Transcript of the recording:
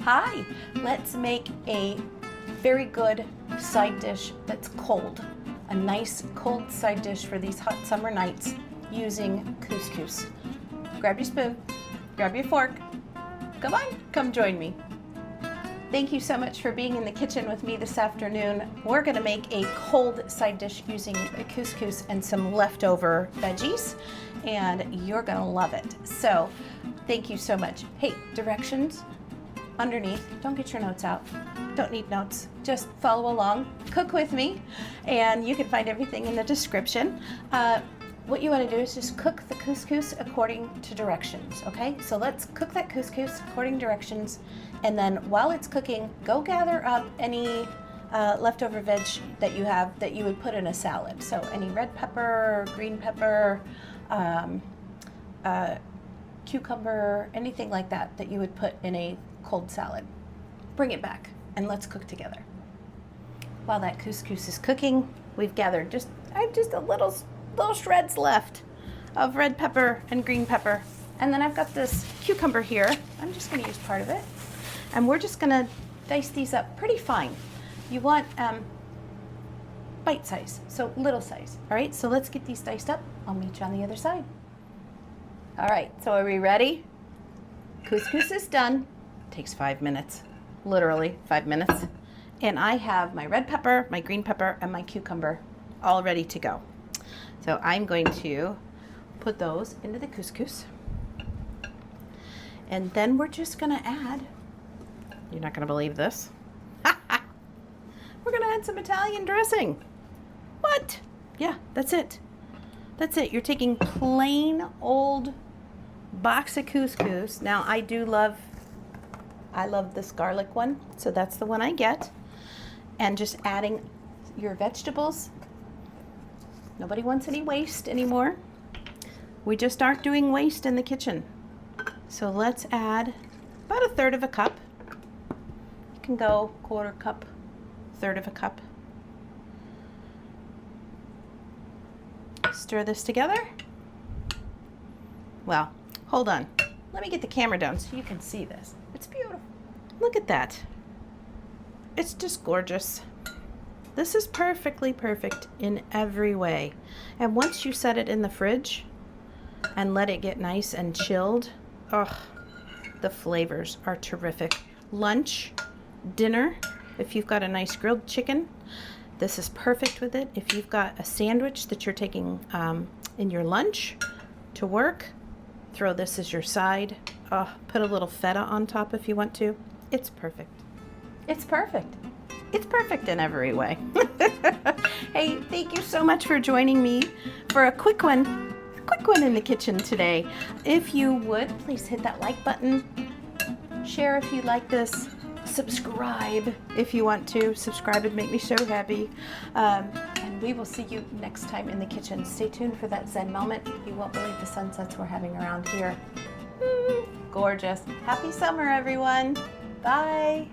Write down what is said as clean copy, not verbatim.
Hi, let's make a very good side dish that's cold. A nice cold side dish for these hot summer nights using couscous. Grab your spoon, grab your fork. Come on, come join me. Thank you so much for being in the kitchen with me this afternoon. We're gonna make a cold side dish using a couscous and some leftover veggies, and you're gonna love it. So, thank you so much. Hey, directions underneath. Don't get your notes out. Don't need notes. Just follow along, cook with me, and you can find everything in the description. What you want to do is just cook the couscous according to directions, okay? So let's cook that couscous according to directions, and then while it's cooking, go gather up any leftover veg that you have that you would put in a salad. So any red pepper, green pepper, cucumber, anything like that that you would put in a cold salad. Bring it back and let's cook together. While that couscous is cooking, we've gathered I have just a little shreds left of red pepper and green pepper. And then I've got this cucumber here. I'm just gonna use part of it. And we're just gonna dice these up pretty fine. You want bite size, so little size. All right, so let's get these diced up. I'll meet you on the other side. All right, so are we ready? Couscous is done. Takes 5 minutes, literally 5 minutes. And I have my red pepper, my green pepper, and my cucumber all ready to go. So I'm going to put those into the couscous. And then we're just gonna add, you're not gonna believe this. We're gonna add some Italian dressing. What? Yeah, that's it. That's it. You're taking plain old box of couscous. Now I love this garlic one, so that's the one I get. And just adding your vegetables. Nobody wants any waste anymore. We just aren't doing waste in the kitchen. So let's add about 1/3 of a cup. You can go 1/4 cup, 1/3 of a cup. Stir this together. Well, hold on. Let me get the camera down so you can see this. It's beautiful. Look at that. It's just gorgeous. This is perfectly perfect in every way. And once you set it in the fridge and let it get nice and chilled, oh, the flavors are terrific. Lunch, dinner, if you've got a nice grilled chicken, this is perfect with it. If you've got a sandwich that you're taking in your lunch to work, throw this as your side. Oh, put a little feta on top if you want to. It's perfect. It's perfect. It's perfect in every way. Hey, thank you so much for joining me for a quick one in the kitchen today. If you would, please hit that like button. Share if you like this. Subscribe if you want to. Subscribe would make me so happy. And we will see you next time in the kitchen. Stay tuned for that Zen moment. You won't believe the sunsets we're having around here. Gorgeous. Happy summer, everyone. Bye.